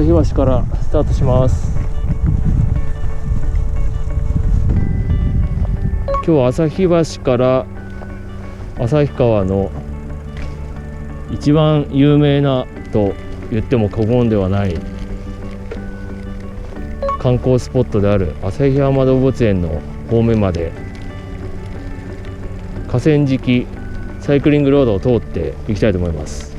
旭橋からスタートします。今日は旭橋から旭川の一番有名なと言っても過言ではない観光スポットである旭山動物園の方面まで河川敷サイクリングロードを通っていきたいと思います。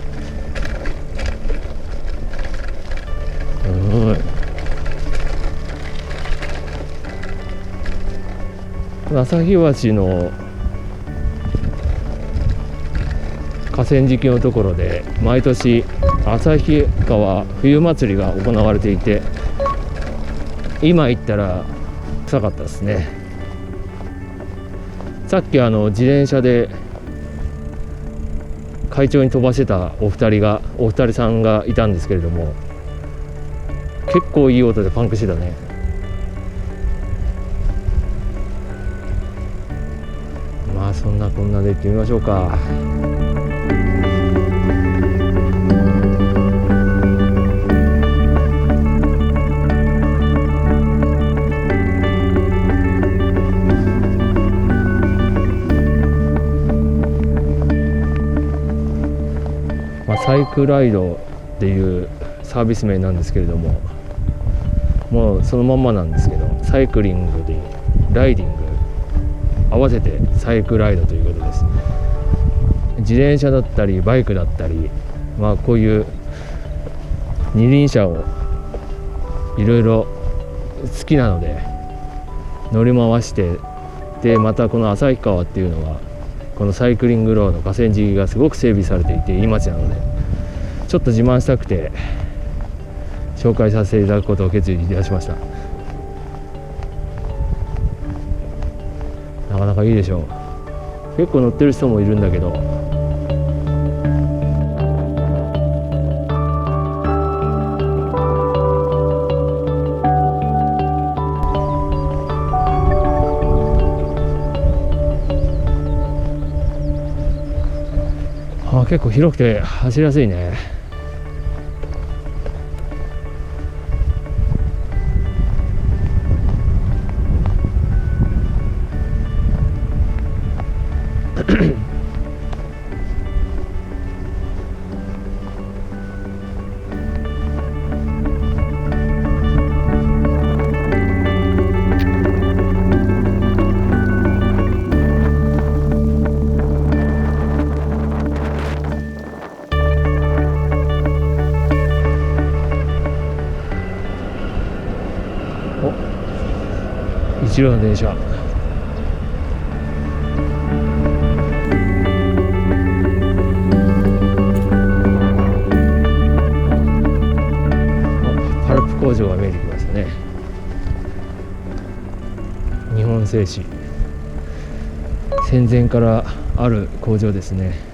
旭橋の河川敷のところで毎年旭川冬祭りが行われていて、今行ったら臭かったですね。さっき自転車で快調に飛ばしてたお二人さんがいたんですけれども、結構いい音でパンクしてたね。まあそんなこんなで行ってみましょうか。サイクライドっていうサービス名なんですけれども、もうそのまんまなんですけど、サイクリングでライディング合わせてサイクライドということです。自転車だったりバイクだったり、こういう二輪車をいろいろ好きなので乗り回して、でまたこの旭川っていうのはこのサイクリングロード河川敷がすごく整備されていていい街なので、ちょっと自慢したくて紹介させていただくことを決意いたしました。なかなかいいでしょう。結構乗ってる人もいるんだけど、結構広くて走りやすいね。一両の電車、パルプ工場が見えてきましたね。日本製紙、戦前からある工場ですね。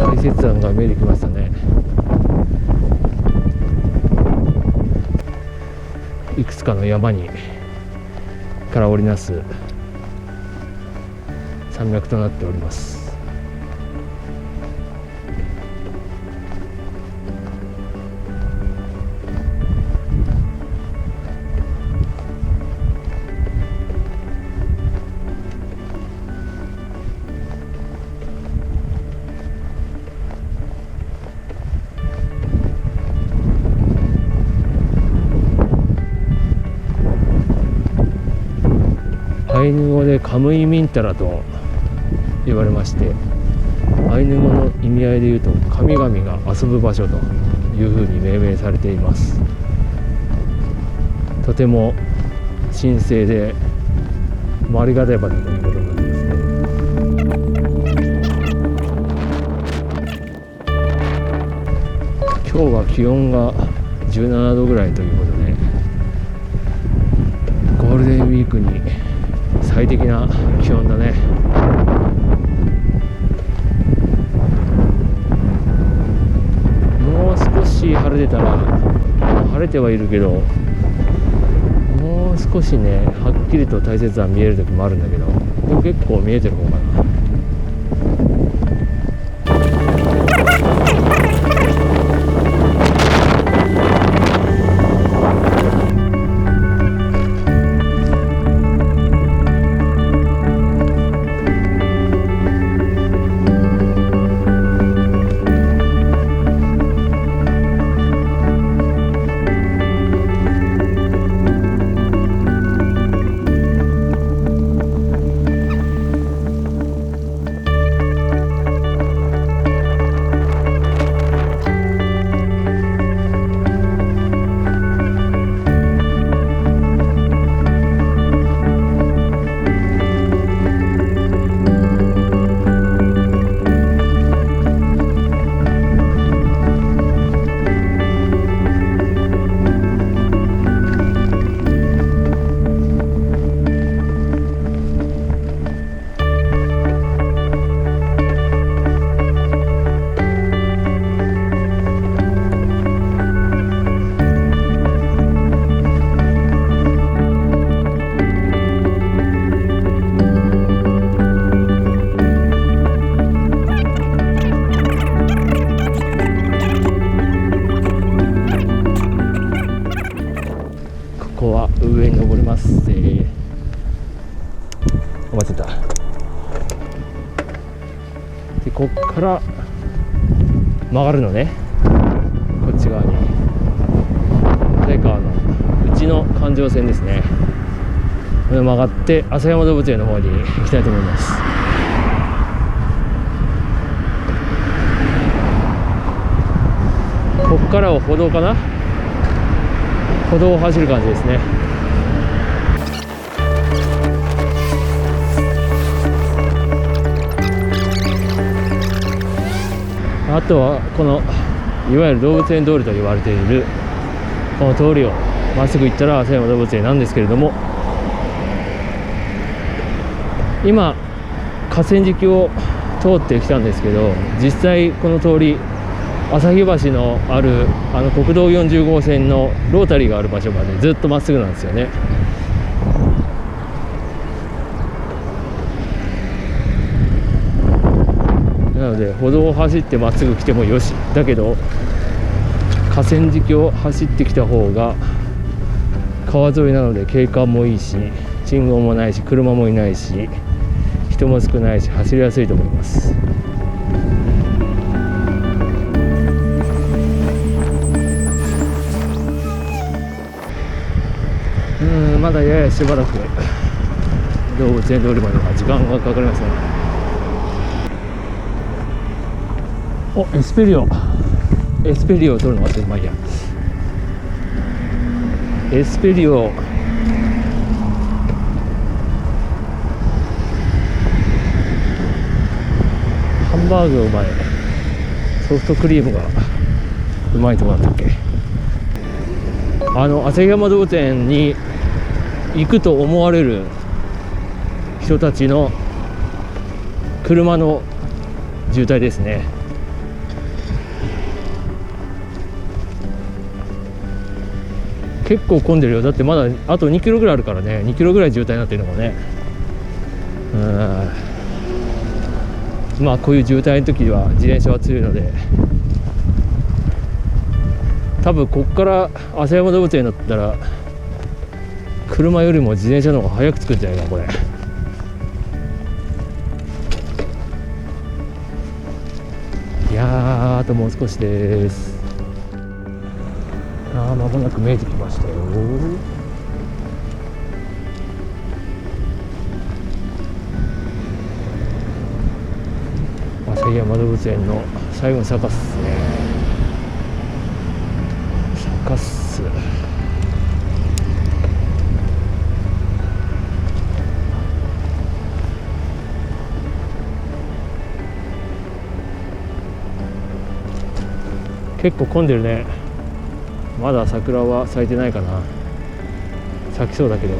大雪山が見えてきましたね。いくつかの山にから織りなす山脈となっております。アイヌ語でカムイミンタラと言われまして、アイヌ語の意味合いでいうと神々が遊ぶ場所というふうに命名されています。とても神聖でありがたい場所ということになってますね。今日は気温が17度ぐらいということで、ゴールデンウィークに最適な気温だね。もう少し晴れてたら、晴れてはいるけど、もう少しねはっきりと大雪山見える時もあるんだけど、でも結構見えてる方かな。ここは上に登ります。お待ちだ。でこっから曲がるのね、こっち側に旭川のうちの環状線ですね。曲がって浅山動物園の方に行きたいと思います。こっからは歩道かな、歩道を走る感じですね。あとはこのいわゆる動物園通りと言われているこの通りをまっすぐ行ったら浅山動物園なんですけれども、今河川敷を通ってきたんですけど、実際この通り旭橋のある国道40号線のロータリーがある場所までずっとまっすぐなんですよね。なので歩道を走ってまっすぐ来てもよしだけど、河川敷を走ってきた方が川沿いなので景観もいいし、信号もないし、車もいないし、人も少ないし、走りやすいと思います。まだややしばらく動物園通りまでは時間がかかりますね。お、エスペリオを取るの忘れて、まあいいや。エスペリオハンバーグがうまい、ソフトクリームがうまいとこだったっけ。旭山動物園に行くと思われる人たちの車の渋滞ですね。結構混んでるよ。だってまだあと2キロぐらいあるからね。2キロぐらい渋滞になってるのもね。まあこういう渋滞の時は自転車は強いので、多分こっから浅山動物園だったら車よりも自転車の方が早く着くんじゃないかなこれ。いやー、あともう少しです。間もなく見えてきましたよ。イヤ窓物園の最後の坂っすね。坂っす。結構混んでるね。まだ桜は咲いてないかな。咲きそうだけど。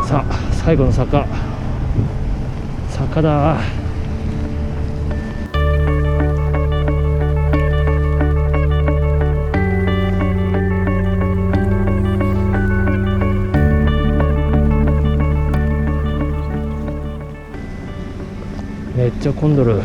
さあ最後の坂だ。めっちゃ混んどる。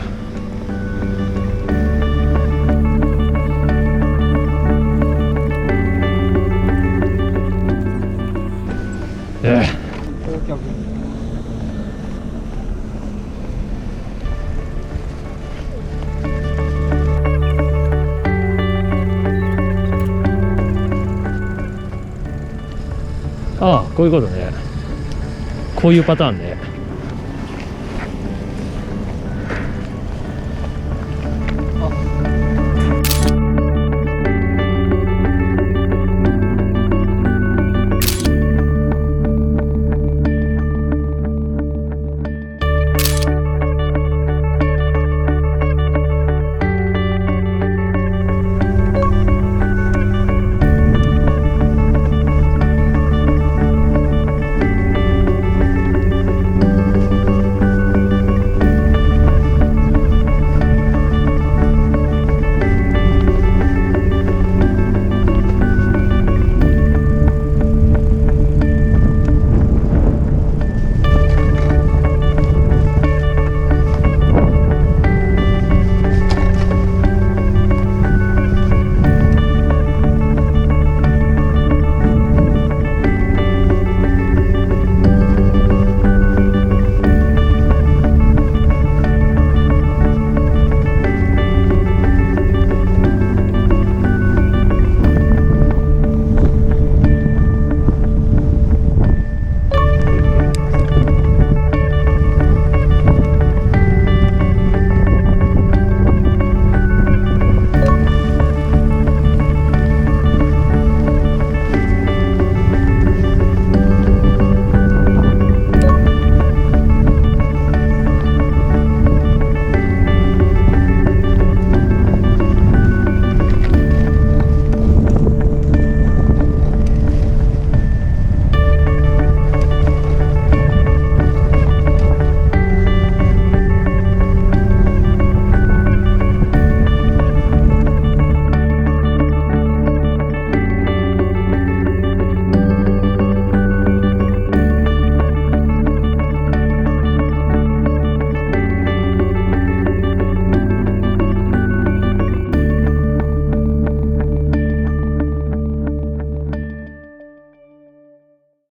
ああこういうことね。こういうパターンね。